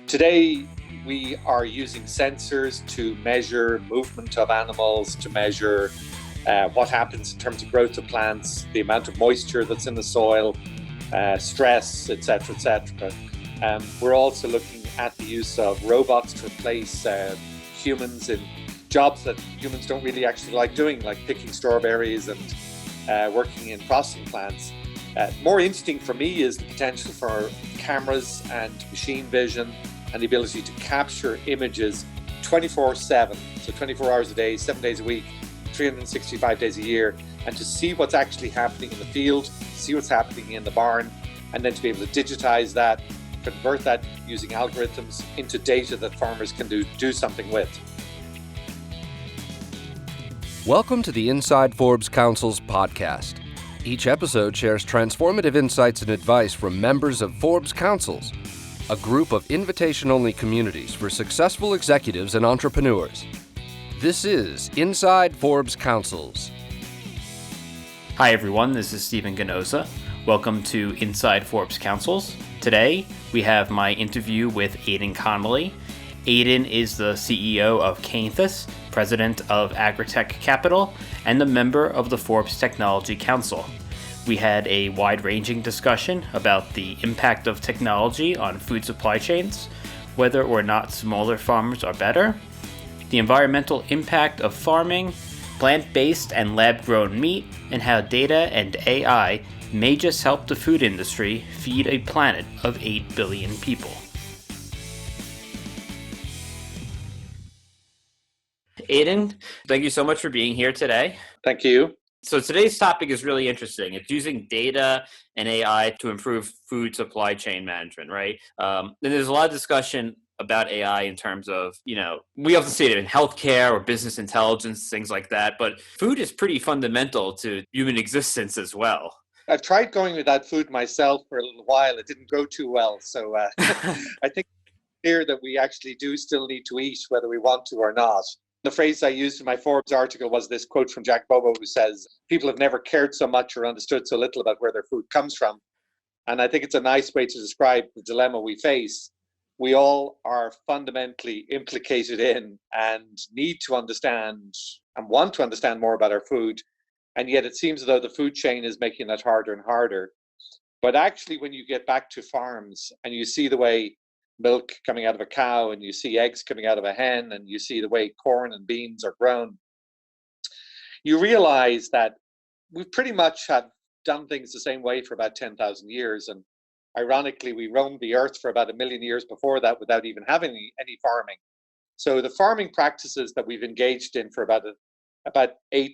Today, we are using sensors to measure movement of animals, to measure what happens in terms of growth of plants, the amount of moisture that's in the soil, stress, etc., etc. We're also looking at the use of robots to replace humans in jobs that humans don't really actually like doing, like picking strawberries and working in processing plants. More interesting for me is the potential for cameras and machine vision and the ability to capture images 24/7, so 24 hours a day, 7 days a week, 365 days a year, and to see what's actually happening in the field, see what's happening in the barn, and then to be able to digitize that, convert that using algorithms into data that farmers can do something with. Welcome to the Inside Forbes Councils podcast. Each episode shares transformative insights and advice from members of Forbes Councils, a group of invitation-only communities for successful executives and entrepreneurs. This is Inside Forbes Councils. Hi everyone, this is Stephen Ganoza. Welcome to Inside Forbes Councils. Today, we have my interview with Aidan Connolly. Aidan is the CEO of Cainthus, president of AgriTech Capital, and a member of the Forbes Technology Council. We had a wide-ranging discussion about the impact of technology on food supply chains, whether or not smaller farmers are better, the environmental impact of farming, plant-based and lab-grown meat, and how data and AI may just help the food industry feed a planet of 8 billion people. Aidan, thank you so much for being here today. Thank you. So today's topic is really interesting. It's using data and AI to improve food supply chain management, right? And there's a lot of discussion about AI in terms of, we often see it in healthcare or business intelligence, things like that, but food is pretty fundamental to human existence as well. I've tried going without food myself for a little while. It didn't go too well. So I think it's clear that we actually do still need to eat, whether we want to or not. The phrase I used in my Forbes article was this quote from Jack Bobo, who says, "People have never cared so much or understood so little about where their food comes from." And I think it's a nice way to describe the dilemma we face. We all are fundamentally implicated in and need to understand and want to understand more about our food. And yet it seems as though the food chain is making that harder and harder. But actually, when you get back to farms and you see the way milk coming out of a cow and you see eggs coming out of a hen and you see the way corn and beans are grown, you realize that we pretty much have done things the same way for about 10,000 years. And ironically, we roamed the earth for about 1 million years before that without even having any farming. So the farming practices that we've engaged in for about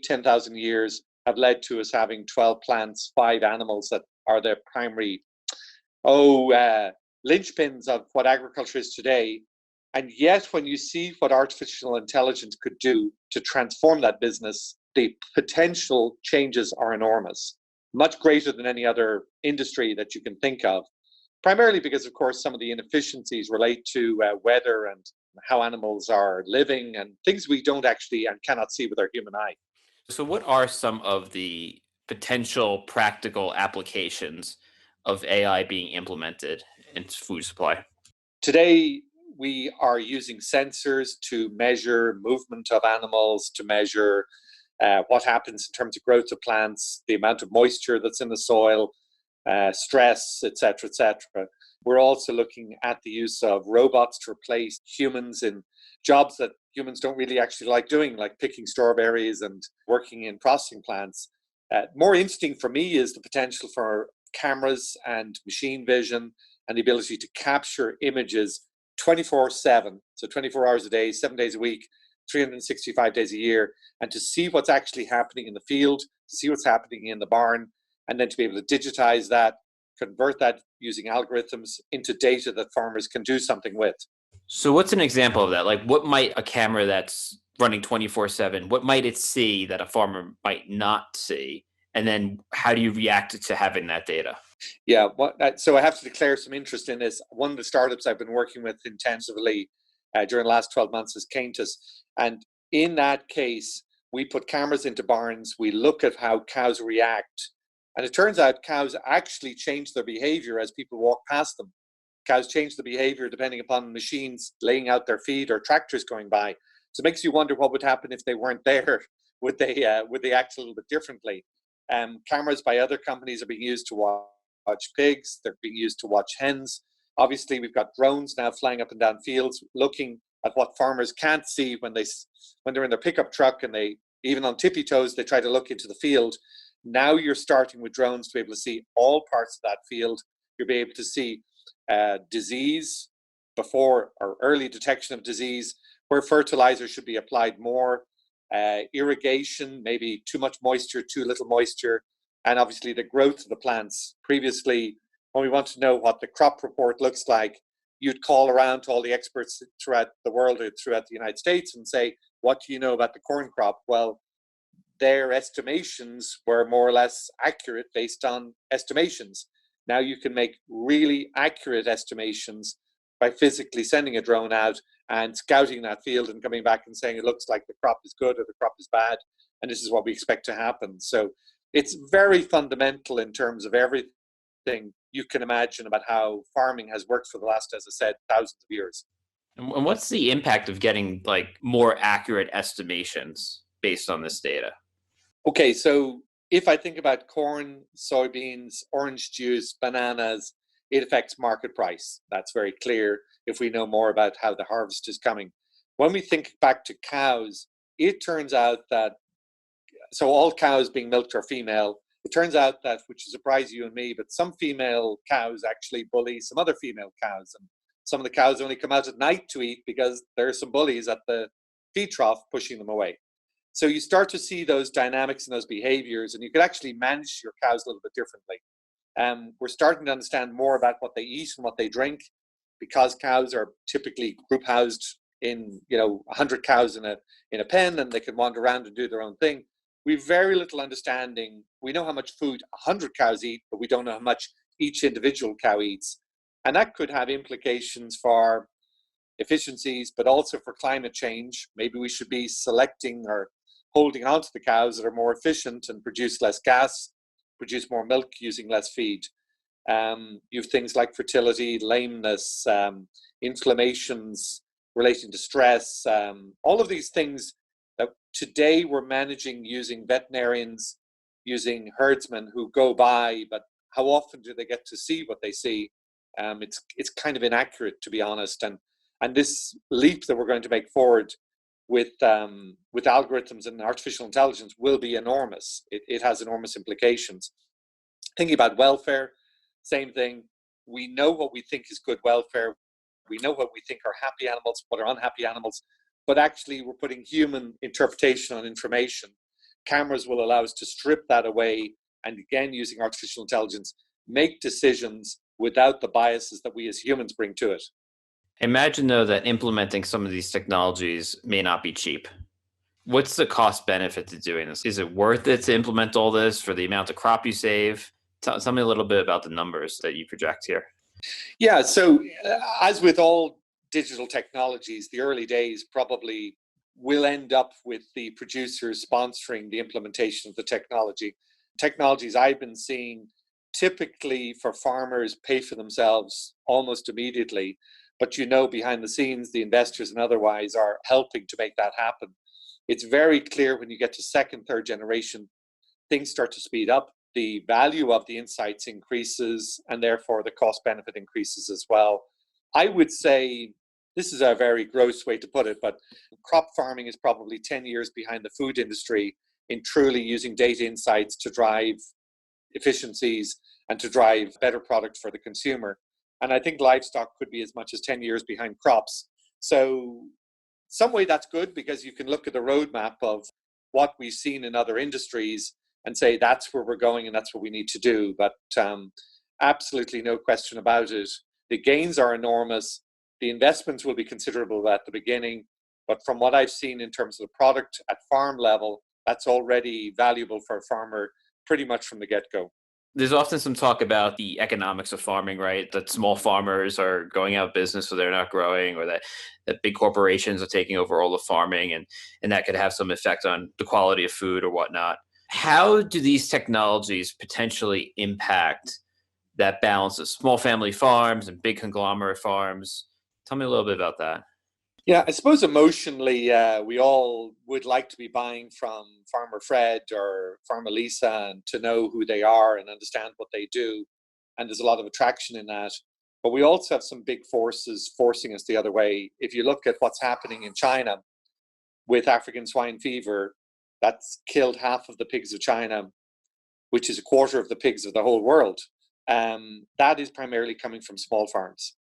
10,000 years have led to us having 12 plants, 5 animals that are the primary linchpins of what agriculture is today. And yet, when you see what artificial intelligence could do to transform that business, the potential changes are enormous, much greater than any other industry that you can think of, primarily because, of course, some of the inefficiencies relate to weather and how animals are living and things we don't actually and cannot see with our human eye. So what are some of the potential practical applications of AI being implemented in food supply? Today, we are using sensors to measure movement of animals, to measure what happens in terms of growth of plants, the amount of moisture that's in the soil, stress, etc., etc. We're also looking at the use of robots to replace humans in jobs that humans don't really actually like doing, like picking strawberries and working in processing plants. More interesting for me is the potential for cameras and machine vision and the ability to capture images 24/7, so 24 hours a day, 7 days a week, 365 days a year, and to see what's actually happening in the field, to see what's happening in the barn, and then to be able to digitize that, convert that using algorithms into data that farmers can do something with. So what's an example of that? Like, what might a camera that's running 24/7, what might it see that a farmer might not see? And then how do you react to having that data? Yeah, so I have to declare some interest in this. One of the startups I've been working with intensively during the last 12 months is Cainthus. And in that case, we put cameras into barns. We look at how cows react And it turns out cows actually change their behavior as people walk past them. Cows change the behavior depending upon machines laying out their feed or tractors going by. So it makes you wonder what would happen if they weren't there. Would they act a little bit differently? Cameras by other companies are being used to watch pigs. They're being used to watch hens. Obviously, we've got drones now flying up and down fields, looking at what farmers can't see when they're in their pickup truck, and they, even on tippy toes, they try to look into the field. Now you're starting with drones to be able to see all parts of that field. You'll be able to see disease before, or early detection of disease, where fertilizer should be applied more, irrigation, maybe too much moisture, too little moisture, and obviously the growth of the plants. Previously, when we want to know what the crop report looks like, you'd call around to all the experts throughout the world or throughout the United States and say, what do you know about the corn crop? Well, their estimations were more or less accurate based on estimations. Now you can make really accurate estimations by physically sending a drone out and scouting that field and coming back and saying it looks like the crop is good or the crop is bad, and this is what we expect to happen. So it's very fundamental in terms of everything you can imagine about how farming has worked for the last, as I said, thousands of years. And what's the impact of getting like more accurate estimations based on this data? Okay, so if I think about corn, soybeans, orange juice, bananas, it affects market price. That's very clear if we know more about how the harvest is coming. When we think back to cows, it turns out that, so all cows being milked are female. It turns out that, which will surprise you and me, but some female cows actually bully some other female cows. And some of the cows only come out at night to eat because there are some bullies at the feed trough pushing them away. So you start to see those dynamics and those behaviors, and you can actually manage your cows a little bit differently. We're starting to understand more about what they eat and what they drink, because cows are typically group housed in 100 cows in a pen, and they can wander around and do their own thing. We've very little understanding. We know how much food 100 cows eat, but we don't know how much each individual cow eats. And that could have implications for efficiencies, but also for climate change. Maybe we should be selecting or holding on to the cows that are more efficient and produce less gas, produce more milk using less feed. You have things like fertility, lameness, inflammations relating to stress, all of these things that today we're managing using veterinarians, using herdsmen who go by, but how often do they get to see what they see? It's kind of inaccurate, to be honest. And this leap that we're going to make forward with algorithms and artificial intelligence will be enormous. It has enormous implications. Thinking about welfare, same thing. We know what we think is good welfare. We know what we think are happy animals, what are unhappy animals, but actually we're putting human interpretation on information. Cameras will allow us to strip that away and, again, using artificial intelligence, make decisions without the biases that we as humans bring to it. Imagine, though, that implementing some of these technologies may not be cheap. What's the cost benefit to doing this? Is it worth it to implement all this for the amount of crop you save? Tell me a little bit about the numbers that you project here. Yeah, so as with all digital technologies, the early days probably will end up with the producers sponsoring the implementation of the technology. Technologies I've been seeing typically for farmers pay for themselves almost immediately, but behind the scenes, the investors and otherwise are helping to make that happen. It's very clear when you get to second, third generation, things start to speed up. The value of the insights increases, and therefore the cost benefit increases as well. I would say, this is a very gross way to put it, but crop farming is probably 10 years behind the food industry in truly using data insights to drive efficiencies and to drive better product for the consumer. And I think livestock could be as much as 10 years behind crops. So some way that's good, because you can look at the roadmap of what we've seen in other industries and say that's where we're going and that's what we need to do. But absolutely no question about it. The gains are enormous. The investments will be considerable at the beginning. But from what I've seen in terms of the product at farm level, that's already valuable for a farmer pretty much from the get-go. There's often some talk about the economics of farming, right? That small farmers are going out of business, so they're not growing, or that big corporations are taking over all the farming, and that could have some effect on the quality of food or whatnot. How do these technologies potentially impact that balance of small family farms and big conglomerate farms? Tell me a little bit about that. Yeah, I suppose emotionally, we all would like to be buying from Farmer Fred or Farmer Lisa and to know who they are and understand what they do. And there's a lot of attraction in that. But we also have some big forces forcing us the other way. If you look at what's happening in China with African swine fever, that's killed half of the pigs of China, which is a quarter of the pigs of the whole world. That is primarily coming from small farms.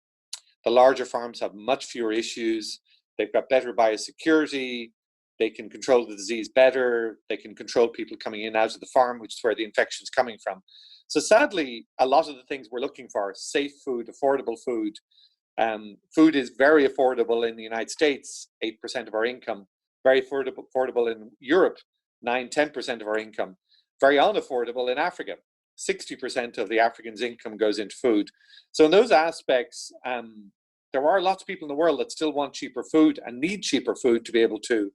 The larger farms have much fewer issues. They've got better biosecurity. They can control the disease better. They can control people coming in and out of the farm, which is where the infection is coming from. So sadly, a lot of the things we're looking for, safe food, affordable food. Food is very affordable in the United States, 8% of our income. Very affordable in Europe, 9-10% of our income. Very unaffordable in Africa. 60% of the Africans' income goes into food. So in those aspects, there are lots of people in the world that still want cheaper food and need cheaper food to be able to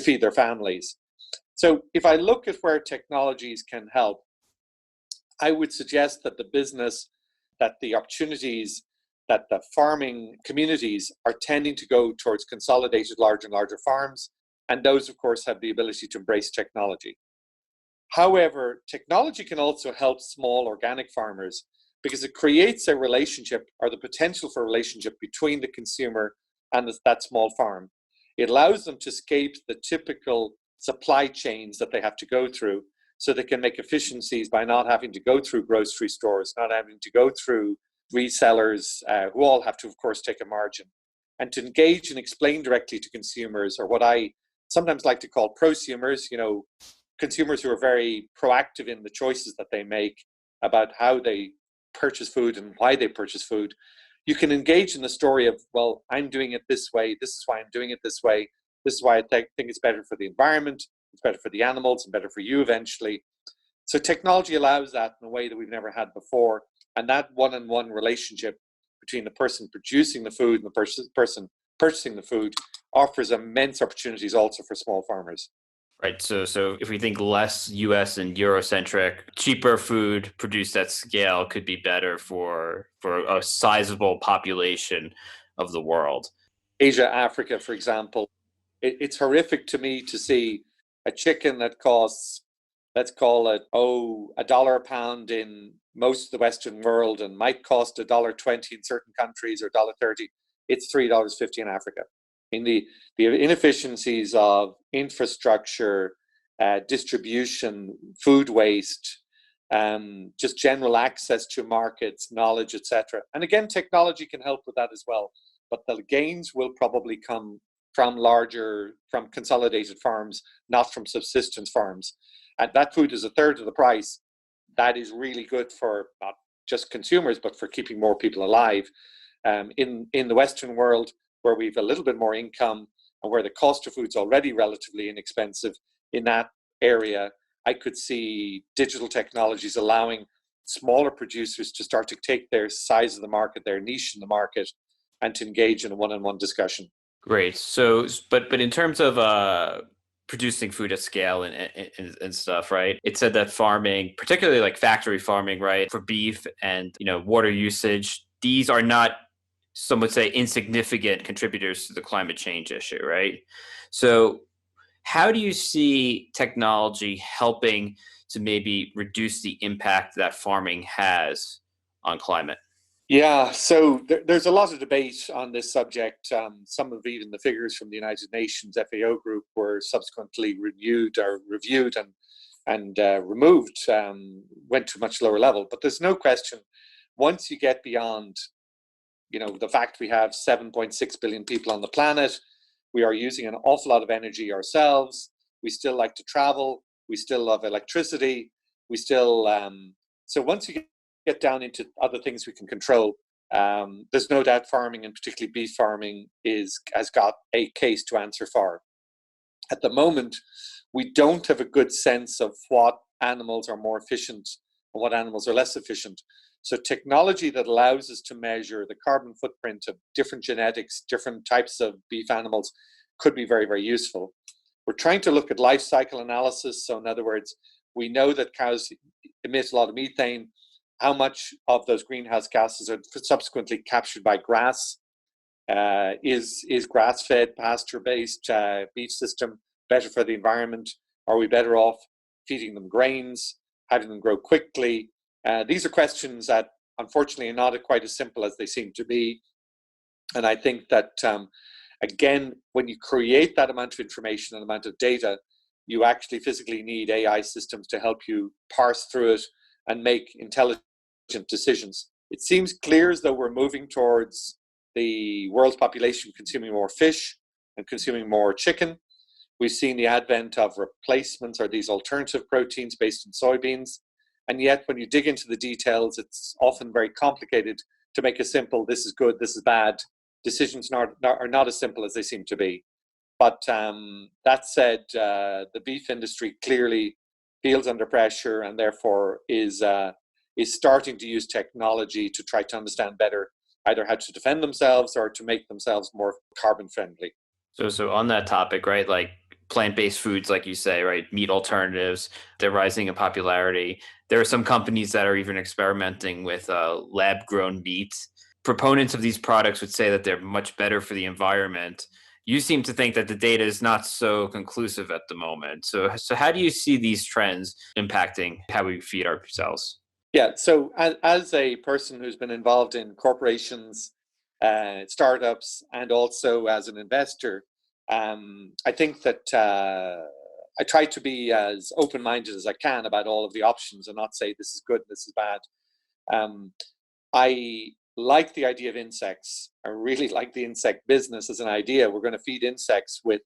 feed their families. So if I look at where technologies can help, I would suggest that the opportunities that the farming communities are tending to go towards consolidated larger and larger farms. And those, of course, have the ability to embrace technology. However, technology can also help small organic farmers because it creates a relationship or the potential for a relationship between the consumer and that small farm. It allows them to escape the typical supply chains that they have to go through so they can make efficiencies by not having to go through grocery stores, not having to go through resellers who all have to, of course, take a margin. And to engage and explain directly to consumers, or what I sometimes like to call prosumers, consumers who are very proactive in the choices that they make about how they purchase food and why they purchase food. You can engage in the story of, well, I'm doing it this way. This is why I'm doing it this way. This is why I think it's better for the environment. It's better for the animals and better for you eventually. So technology allows that in a way that we've never had before. And that one-on-one relationship between the person producing the food and the person purchasing the food offers immense opportunities also for small farmers. Right. So if we think less US and Eurocentric, cheaper food produced at scale could be better for a sizable population of the world. Asia, Africa, for example, it's horrific to me to see a chicken that costs, let's call it, $1 a pound in most of the Western world and might cost $1.20 in certain countries or $1.30. It's $3.50 in Africa. In the inefficiencies of infrastructure, distribution, food waste, just general access to markets, knowledge, etc. And again, technology can help with that as well. But the gains will probably come from consolidated farms, not from subsistence farms. And that food is a third of the price. That is really good for not just consumers, but for keeping more people alive. In the Western world, where we've a little bit more income and where the cost of food's already relatively inexpensive, in that area, I could see digital technologies allowing smaller producers to start to take their size of the market, their niche in the market, and to engage in a one-on-one discussion. Great. So, but in terms of producing food at scale and stuff, right? It said that farming, particularly like factory farming, right, for beef and water usage, these are not, some would say, insignificant contributors to the climate change issue, right? So how do you see technology helping to maybe reduce the impact that farming has on climate? Yeah, so there's a lot of debate on this subject. Some of even the figures from the United Nations FAO group were subsequently reviewed and removed, went to a much lower level. But there's no question, once you get beyond the fact we have 7.6 billion people on the planet, we are using an awful lot of energy ourselves. We still like to travel. We still love electricity. So once you get down into other things we can control, there's no doubt farming, and particularly beef farming, has got a case to answer for. At the moment, we don't have a good sense of what animals are more efficient and what animals are less efficient. So technology that allows us to measure the carbon footprint of different genetics, different types of beef animals could be very, very useful. We're trying to look at life cycle analysis. So in other words, We know that cows emit a lot of methane. How much of those greenhouse gases are subsequently captured by grass? Is grass-fed, pasture-based beef system better for the environment? Are we better off feeding them grains, having them grow quickly? These are questions that unfortunately are not quite as simple as they seem to be. And I think that, again, when you create that amount of information and amount of data, you actually physically need AI systems to help you parse through it and make intelligent decisions. It seems clear as though we're moving towards the world's population consuming more fish and consuming more chicken. We've seen the advent of replacements or these alternative proteins based in soybeans. And yet, when you dig into the details, it's often very complicated to make a simple, this is good, this is bad. Decisions are not as simple as they seem to be. But that said, the beef industry clearly feels under pressure and therefore is starting to use technology to try to understand better either how to defend themselves or to make themselves more carbon friendly. So on that topic, right, like plant-based foods, like you say, right, meat alternatives, they're rising in popularity. There are some companies that are even experimenting with lab-grown meat. Proponents of these products would say that they're much better for the environment. You seem to think that the data is not so conclusive at the moment. So how do you see these trends impacting how we feed ourselves? Yeah, so as a person who's been involved in corporations, startups, and also as an investor, I think that I try to be as open-minded as I can about all of the options and not say this is good, this is bad. I like the idea of insects. I really like the insect business as an idea. We're going to feed insects with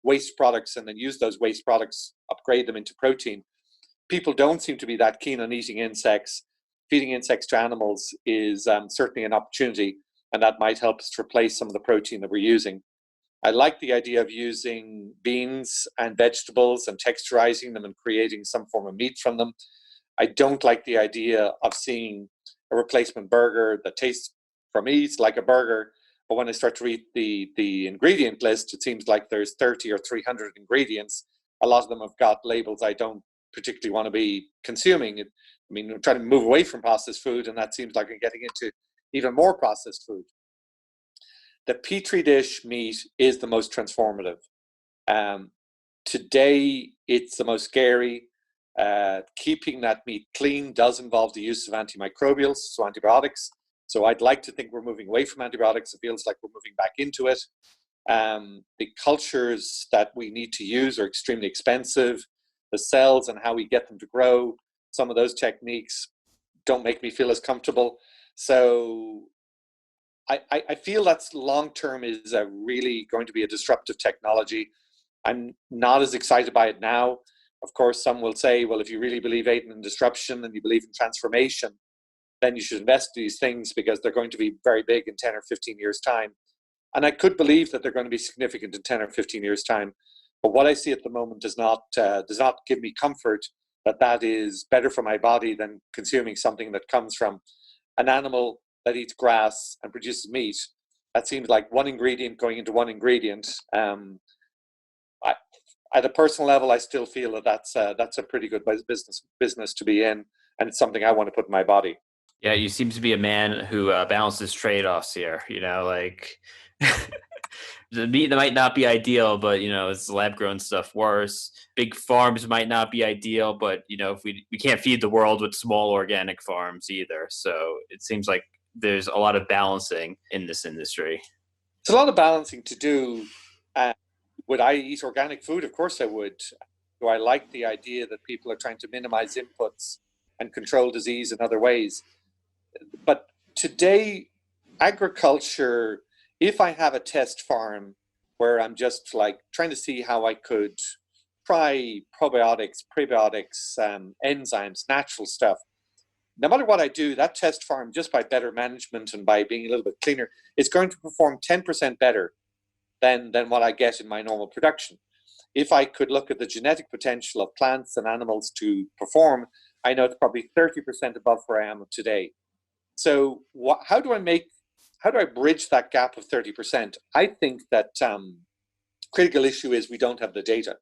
waste products and then use those waste products, upgrade them into protein. People don't seem to be that keen on eating insects. Feeding insects to animals is certainly an opportunity, and that might help us to replace some of the protein that we're using. I like the idea of using beans and vegetables and texturizing them and creating some form of meat from them. I don't like the idea of seeing a replacement burger that tastes, for me, it's like a burger, but when I start to read the ingredient list, it seems like there's 30 or 300 ingredients. A lot of them have got labels I don't particularly want to be consuming. I mean, we're trying to move away from processed food, and that seems like I'm getting into even more processed food. The Petri dish meat is the most transformative. Today, it's the most scary. Keeping that meat clean does involve the use of antimicrobials, so antibiotics. So I'd like to think we're moving away from antibiotics. It feels like we're moving back into it. The cultures that we need to use are extremely expensive. The cells and how we get them to grow, some of those techniques don't make me feel as comfortable. So I feel that's long-term is really going to be a disruptive technology. I'm not as excited by it now. Of course, some will say, well, if you really believe, Aidan, in disruption and you believe in transformation, then you should invest in these things because they're going to be very big in 10 or 15 years' time. And I could believe that they're going to be significant in 10 or 15 years' time. But what I see at the moment does not give me comfort that that is better for my body than consuming something that comes from an animal that eats grass and produces meat. That seems like one ingredient going into one ingredient. At a personal level, I still feel that that's a pretty good business to be in, and it's something I want to put in my body. Yeah, you seem to be a man who balances trade-offs here. You know, like the meat might not be ideal, but it's lab-grown stuff worse. Big farms might not be ideal, but if we can't feed the world with small organic farms either. So it seems like there's a lot of balancing in this industry. It's a lot of balancing to do. Would I eat organic food? Of course I would. Do I like the idea that people are trying to minimize inputs and control disease in other ways? But today, agriculture, if I have a test farm where I'm just like trying to see how I could try probiotics, prebiotics, enzymes, natural stuff, no matter what I do, that test farm, just by better management and by being a little bit cleaner, is going to perform 10% better than what I get in my normal production. If I could look at the genetic potential of plants and animals to perform, I know it's probably 30% above where I am today. So how do I bridge that gap of 30%? I think that critical issue is we don't have the data.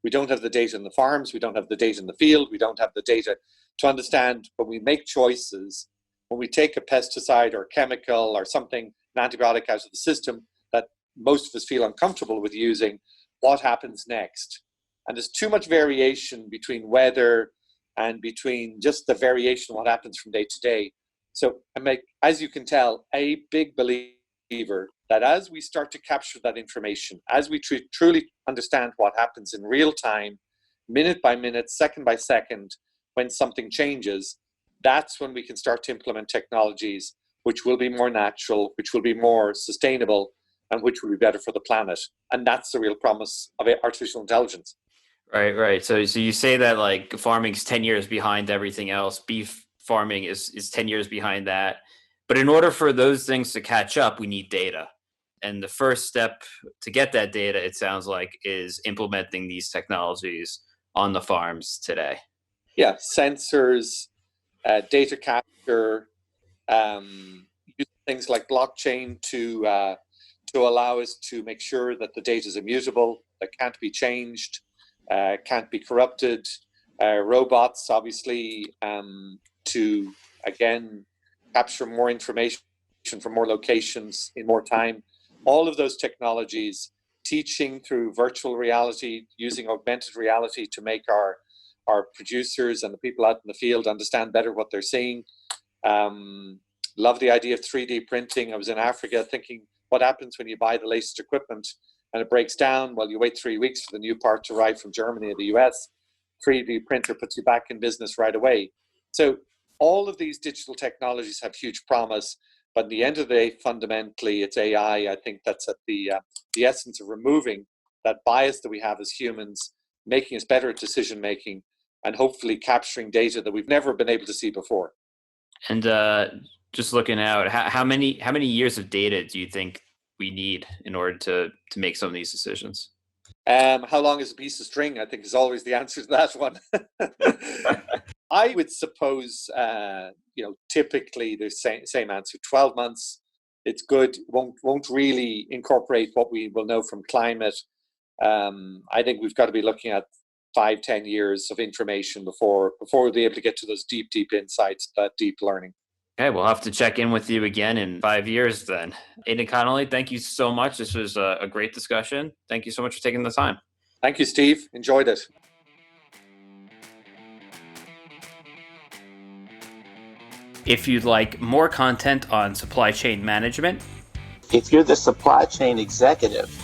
We don't have the data in the farms. We don't have the data in the field. We don't have the data to understand when we make choices, when we take a pesticide or a chemical or something, an antibiotic out of the system that most of us feel uncomfortable with using, what happens next? And there's too much variation between weather and between just the variation of what happens from day to day. So I'm, as you can tell, a big believer that as we start to capture that information, as we truly understand what happens in real time, minute by minute, second by second, when something changes, that's when we can start to implement technologies which will be more natural, which will be more sustainable, and which will be better for the planet. And that's the real promise of artificial intelligence. Right. So you say that like farming's 10 years behind everything else. Beef farming is 10 years behind that. But in order for those things to catch up, we need data. And the first step to get that data, it sounds like, is implementing these technologies on the farms today. Yeah, sensors, data capture, use things like blockchain to allow us to make sure that the data is immutable, that can't be changed, can't be corrupted. Robots, obviously, to, again, capture more information from more locations in more time. All of those technologies, teaching through virtual reality, using augmented reality to make our producers and the people out in the field understand better what they're seeing. Love the idea of 3D printing. I was in Africa thinking, what happens when you buy the latest equipment and it breaks down? Well, you wait 3 weeks for the new part to arrive from Germany or the US. 3D printer puts you back in business right away. So all of these digital technologies have huge promise, but at the end of the day, fundamentally, it's AI. I think that's at the essence of removing that bias that we have as humans, making us better at decision making, and hopefully capturing data that we've never been able to see before. And just looking out, how many years of data do you think we need in order to make some of these decisions? How long is a piece of string? I think is always the answer to that one. I would suppose, typically the same answer. 12 months, it's good. Won't really incorporate what we will know from climate. I think we've got to be looking at 5-10 years of information before we'll be able to get to those deep insights, that deep learning. Okay, we'll have to check in with you again in 5 years then. Aidan Connolly, thank you so much. This was a great discussion. Thank you so much for taking the time. Thank you, Steve. Enjoyed it. If you'd like more content on supply chain management, if you're the supply chain executive,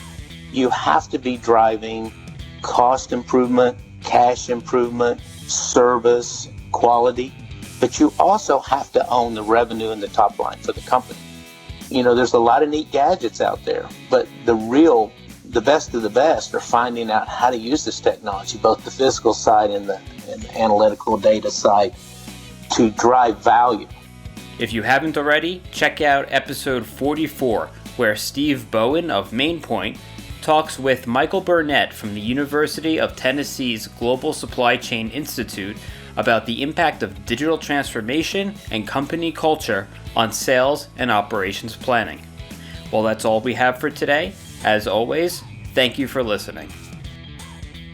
you have to be driving cost improvement, cash improvement, service, quality, but you also have to own the revenue and the top line for the company. There's a lot of neat gadgets out there, but the best of the best are finding out how to use this technology, both the physical side and the analytical data side, to drive value. If you haven't already, check out episode 44, where Steve Bowen of Mainpoint talks with Michael Burnett from the University of Tennessee's Global Supply Chain Institute about the impact of digital transformation and company culture on sales and operations planning. Well, that's all we have for today. As always, thank you for listening.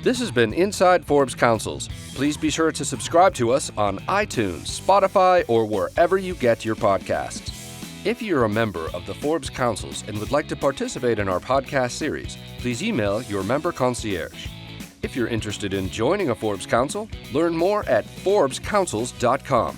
This has been Inside Forbes Councils. Please be sure to subscribe to us on iTunes, Spotify, or wherever you get your podcasts. If you're a member of the Forbes Councils and would like to participate in our podcast series, please email your member concierge. If you're interested in joining a Forbes Council, learn more at ForbesCouncils.com.